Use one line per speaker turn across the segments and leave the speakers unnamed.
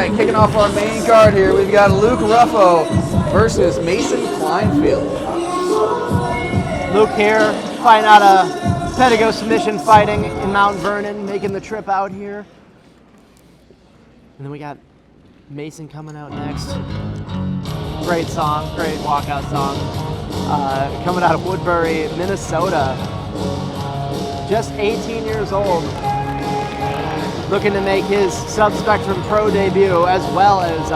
right, kicking off our main card here, we've got Luke Ruffo versus Mason Kleinfeld.
Luke here, fighting out a Pedigo submission fighting in Mount Vernon, making the trip out here. And then we got Mason coming out next. Great song, great walkout song. Coming out of Woodbury, Minnesota. Just 18 years old. Looking to make his Sub-Spectrum Pro debut, as well as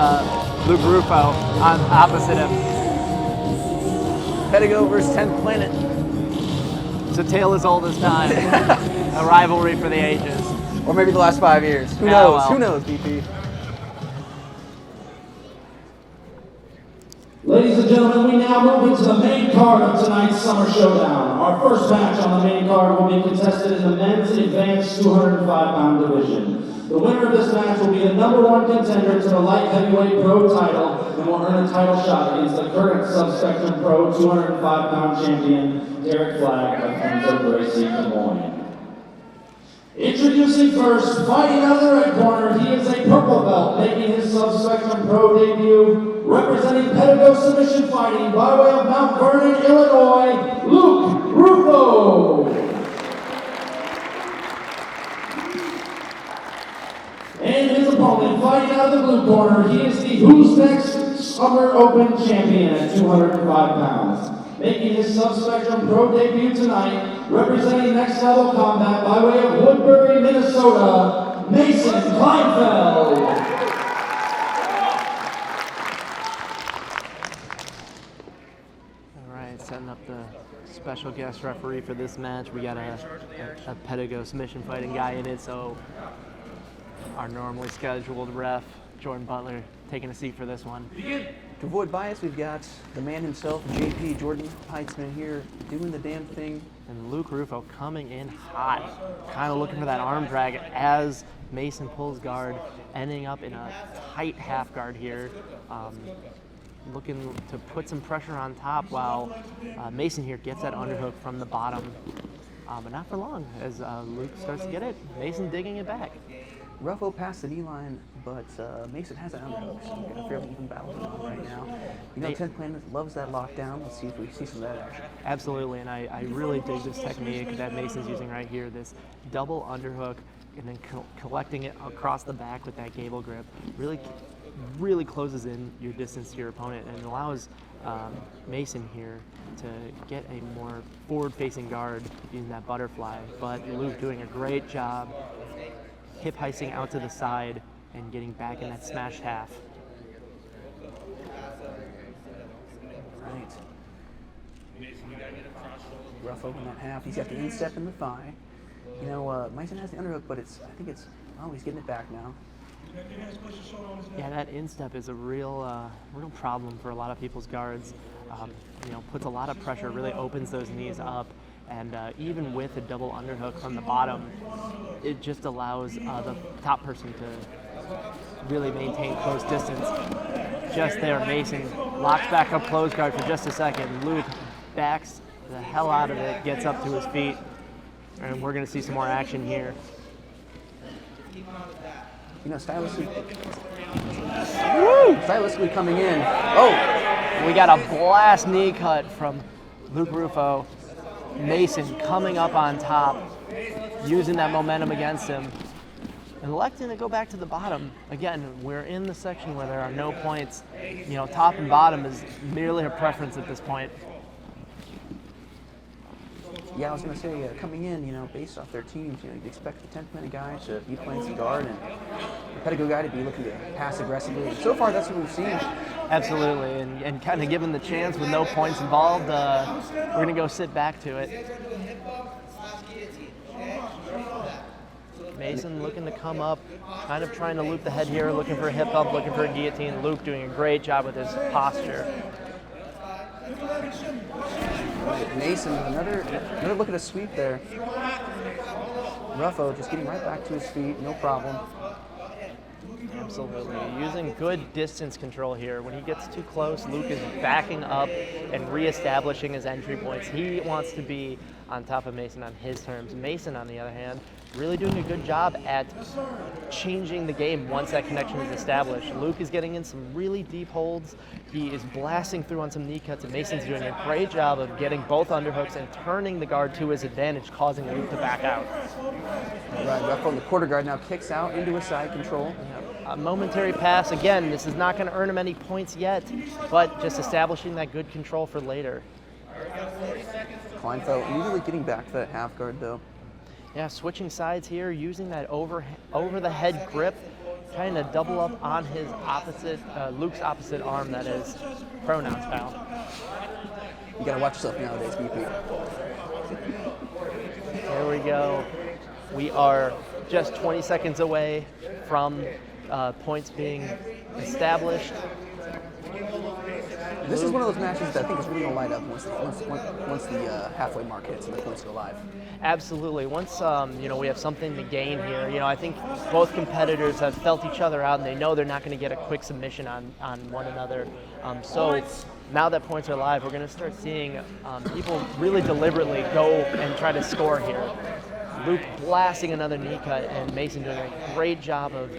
Luke Ruffo on opposite him.
Pedigo versus 10th Planet.
It's a tale as old as time. A rivalry for the ages.
Or maybe the last 5 years. Who knows? Well. Who knows, BP?
Ladies and gentlemen, we now move into the main card of tonight's Summer Showdown. Our first match on the main card will be contested in the men's advanced 205-pound division. The winner of this match will be the #1 contender to the light heavyweight pro title and will earn a title shot against the current Sub-Spectrum Pro 205-pound champion, Derek Flagg of Kenzo Gracie, Des Moines. Introducing first, fighting out of the red corner, he is a purple belt, making his Sub-Spectrum Pro debut, representing Pedigo Submission Fighting by way of Mount Vernon, Illinois, Luke Ruffo. And his opponent, fighting out of the blue corner, he is the Who's Next Summer Open champion at 205 pounds. Making his Sub-Spectrum Pro debut tonight, representing Next Level Combat by way of Woodbury, Minnesota, Mason Kleinfeld.
All right, setting up the special guest referee for this match. We got a Pedigo submission fighting guy in it, so our normally scheduled ref, Jordan Butler, taking a seat for this one.
To avoid bias, we've got the man himself, JP Jordan Heitzman here, doing the damn thing.
And Luke Ruffo coming in hot, kind of looking for that arm drag as Mason pulls guard, ending up in a tight half guard here. Looking to put some pressure on top while Mason here gets that underhook from the bottom. But not for long, as Luke starts to get it. Mason digging it back.
Ruffo passed the knee line, but Mason has an underhook, so we've got a fairly even battle going on right now. You know, 10th Planet loves that lockdown. Let's see if we see some of that action.
Absolutely, and I really dig this technique that Mason's using right here, this double underhook and then collecting it across the back with that gable grip. Really closes in your distance to your opponent and allows Mason here to get a more forward-facing guard using that butterfly. But Luke doing a great job hip heisting out to the side and getting back in that smashed half.
Right. Ruffo in that half. He's got the instep in the thigh. You know, Mason has the underhook, but he's getting it back now.
Yeah, that instep is a real problem for a lot of people's guards. You know, puts a lot of pressure, really opens those knees up. And even with a double underhook from the bottom, it just allows the top person to really maintain close distance. Just there, Mason locks back up close guard for just a second. Luke backs the hell out of it, gets up to his feet, and we're going to see some more action here.
You know, stylistically coming in. Oh!
We got a blast knee cut from Luke Ruffo. Mason coming up on top, using that momentum against him, and electing to go back to the bottom. Again, we're in the section where there are no points. You know, top and bottom is merely a preference at this point.
Yeah, I was going to say, coming in, you know, based off their teams, you know, you'd expect the 10th Planet guy to be playing some guard and the Pedigo guy to be looking to pass aggressively. And so far, that's what we've seen.
Absolutely, and kind of given the chance with no points involved, we're going to go sit back to it. Mason looking to come up, kind of trying to loop the head here, looking for a hip bump, looking for a guillotine. Luke doing a great job with his posture.
Mason, another look at a sweep there. Ruffo just getting right back to his feet, no problem.
Absolutely. Using good distance control here. When he gets too close, Luke is backing up and reestablishing his entry points. He wants to be on top of Mason on his terms. Mason, on the other hand, really doing a good job at changing the game once that connection is established. Luke is getting in some really deep holds. He is blasting through on some knee cuts, and Mason's doing a great job of getting both underhooks and turning the guard to his advantage, causing Luke to back out.
Right, Ruffo, the quarter guard now kicks out into a side control.
A momentary pass. Again, this is not going to earn him any points yet, but just establishing that good control for later.
Kleinfeld immediately getting back to that half guard, though.
Yeah, switching sides here, using that over the head grip, trying to double up on his opposite, Luke's opposite arm, that is. Pronouns, pal.
You gotta watch yourself nowadays, BP.
There we go. We are just 20 seconds away from points being established.
This is one of those matches that I think is really going to light up once the halfway mark hits and the points go live.
Absolutely. Once we have something to gain here. I think both competitors have felt each other out, and they know they're not going to get a quick submission on one another. So now that points are live, we're going to start seeing people really deliberately go and try to score here. Luke blasting another knee cut, and Mason doing a great job of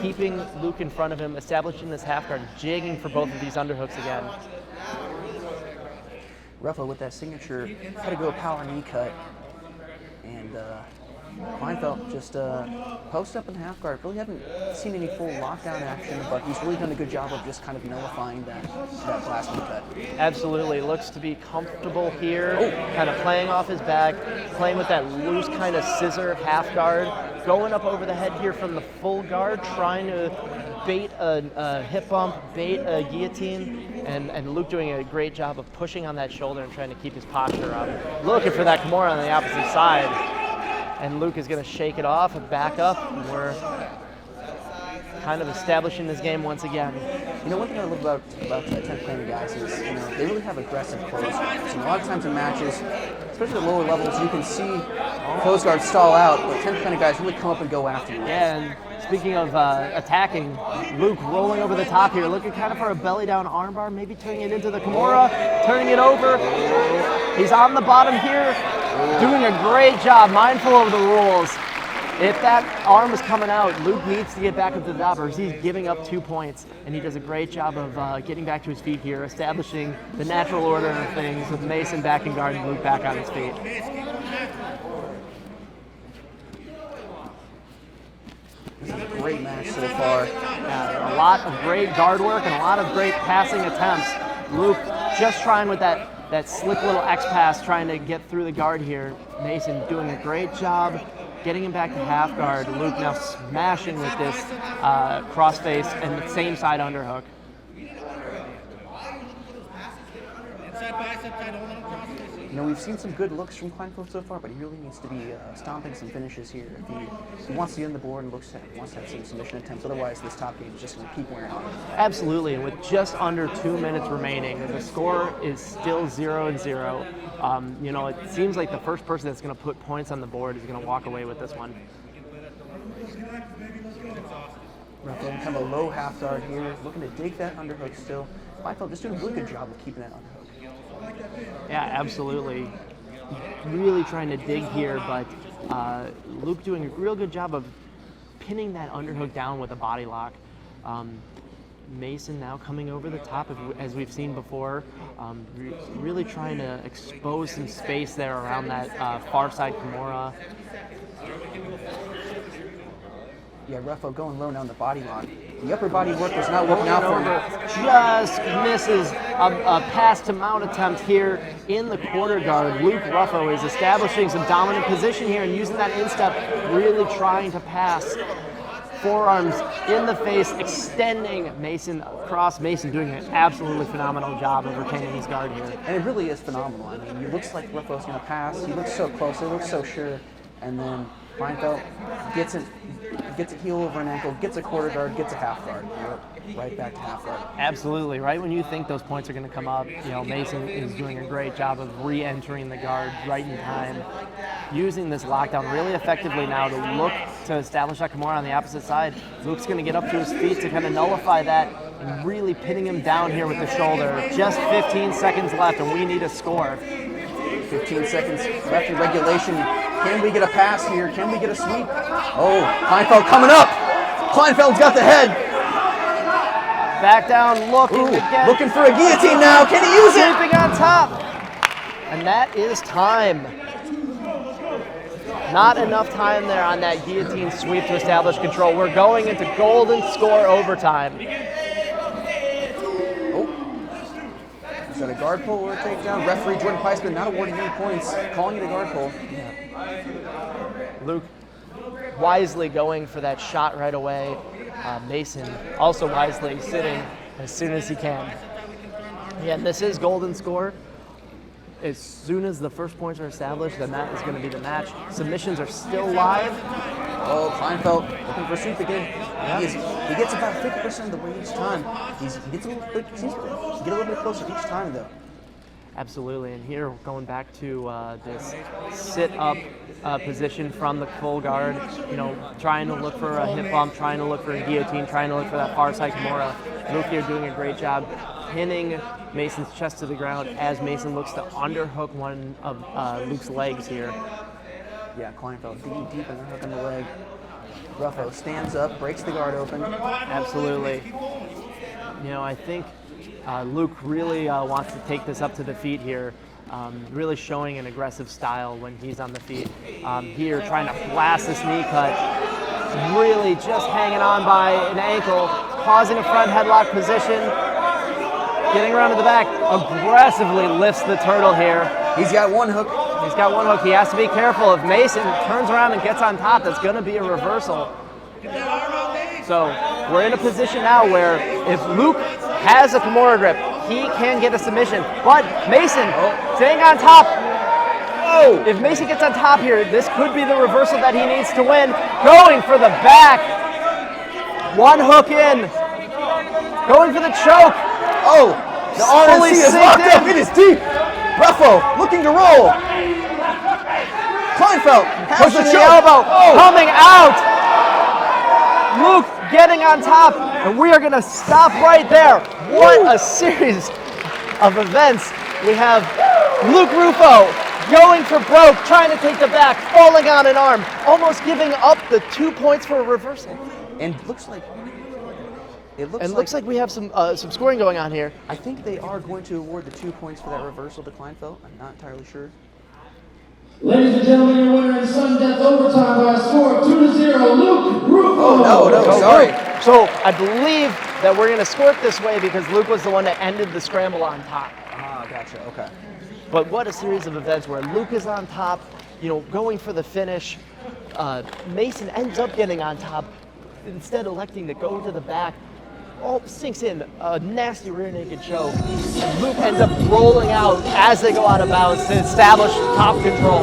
keeping Luke in front of him, establishing this half guard, jigging for both of these underhooks again.
Ruffo with that signature Pedigo power knee cut, and Kleinfeld just post up in the half guard. Really haven't seen any full lockdown action, but he's really done a good job of just kind of nullifying that blast knee cut.
Absolutely, looks to be comfortable here, kind of playing off his back, playing with that loose kind of scissor half guard, going up over the head here from the full guard, trying to bait a hip bump, bait a guillotine, and Luke doing a great job of pushing on that shoulder and trying to keep his posture up. Looking for that Kimura on the opposite side. And Luke is going to shake it off and back up. And we're kind of establishing this game once again.
One thing I love about the 10th Planet guys is, they really have aggressive close guards. A lot of times in matches, especially at lower levels, you can see close guards stall out, but 10th Planet guys really come up and go after you.
Yeah, and speaking of attacking, Luke rolling over the top here, looking kind of for a belly down armbar, maybe turning it into the Kimura, turning it over. He's on the bottom here, doing a great job, mindful of the rules. If that arm is coming out, Luke needs to get back up to the top, or he's giving up 2 points, and he does a great job of getting back to his feet here, establishing the natural order of things with Mason back in guard and Luke back on his feet.
This is a great match so far.
A lot of great guard work and a lot of great passing attempts. Luke just trying with that slick little X pass, trying to get through the guard here. Mason doing a great job getting him back to half guard. Luke now smashing with this crossface and the same side underhook.
We've seen some good looks from Kleinfeld so far, but he really needs to be stomping some finishes here. If he wants to get on the board and wants to have some submission attempts, otherwise this top game is just going to keep wearing on him.
Absolutely, and with just under 2 minutes remaining, the score is still 0-0. It seems like the first person that's going to put points on the board is going to walk away with this one.
Ruffo kind of a low half guard here, looking to dig that underhook still. Kleinfeld just doing a really good job of keeping that underhook.
Yeah, absolutely. Really trying to dig here, but Luke doing a real good job of pinning that underhook down with a body lock. Mason now coming over the top, as we've seen before, really trying to expose some space there around that far side Kimura.
Yeah, Ruffo going low now on the body lock. The upper body work was not working out for him.
Just misses a pass to mount attempt here in the quarter guard. Luke Ruffo is establishing some dominant position here and using that instep, really trying to pass. Forearms in the face, extending Mason across. Mason doing an absolutely phenomenal job of retaining his guard here.
And it really is phenomenal. I mean, it looks like Ruffo's going to pass. He looks so close. He looks so sure. And then Kleinfeld gets a heel over an ankle, gets a quarter guard, gets a half guard. Right back to half guard.
Absolutely. Right when you think those points are going to come up, Mason is doing a great job of re-entering the guard right in time, using this lockdown really effectively now to look to establish that Kimura on the opposite side. Luke's going to get up to his feet to kind of nullify that and really pinning him down here with the shoulder. Just 15 seconds left, and we need a score.
15 seconds left in regulation. Can we get a pass here? Can we get a sweep? Oh, Kleinfeld coming up. Kleinfeld's got the head.
Back down, looking
Ooh,
again.
looking for a guillotine now. Can he use it?
Sweeping on top. And that is time. Not enough time there on that guillotine sweep to establish control. We're going into golden score overtime.
Is that a guard pull or a takedown? Referee Jordan Peisman not awarding any points, calling it a guard pull.
Luke wisely going for that shot right away. Mason also wisely sitting as soon as he can. Yeah, this is golden score. As soon as the first points are established, then that is going to be the match. Submissions are still live.
Oh, Kleinfeld looking for a sweep again. Yeah. He gets about 50% of the way each time. He gets a little bit, seems to get a little bit closer each time, though.
Absolutely, and here going back to this sit-up position from the full guard, you know, trying to look for a hip bump, trying to look for a guillotine, trying to look for that far side Kimura. Luke here doing a great job pinning Mason's chest to the ground as Mason looks to underhook one of Luke's legs here.
Yeah, Kleinfeld digging deep and hooking the leg. Ruffo stands up, breaks the guard open.
Absolutely. You know, I think Luke really wants to take this up to the feet here, really showing an aggressive style when he's on the feet. Here, trying to blast this knee cut, really just hanging on by an ankle, causing a front headlock position, getting around to the back, aggressively lifts the turtle here.
He's got one hook.
He's got one hook. He has to be careful. If Mason turns around and gets on top, that's going to be a reversal. So we're in a position now where if Luke has a Kimura grip, he can get a submission. But Mason staying on top. Oh! If Mason gets on top here, this could be the reversal that he needs to win. Going for the back. One hook in. Going for the choke.
Oh! The RNC is locked up. It is deep. Ruffo looking to roll. Kleinfeld has the
elbow coming out. Luke getting on top, and we are going to stop right there. What a series of events. We have Luke Ruffo going for broke, trying to take the back, falling on an arm, almost giving up the 2 points for a reversal.
And looks like
we have some scoring going on here.
I think they are going to award the 2 points for that reversal to Kleinfeld. I'm not entirely sure.
Ladies and gentlemen, your winner in sudden death overtime by a score of 2-0, Luke Ruffo.
Oh, no, sorry.
So I believe that we're going to score it this way because Luke was the one that ended the scramble on top.
Ah, gotcha, okay.
But what a series of events where Luke is on top, you know, going for the finish. Mason ends up getting on top, instead electing to go to the back. Oh, sinks in a nasty rear naked choke. And Luke ends up rolling out as they go out of bounds to establish top control.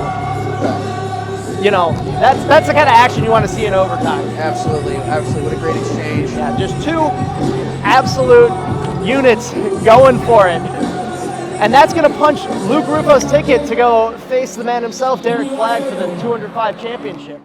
You know, that's the kind of action you want to see in overtime.
Absolutely. What a great exchange.
Yeah, just two absolute units going for it. And that's going to punch Luke Ruffo's ticket to go face the man himself, Derek Flagg, for the 205 championship.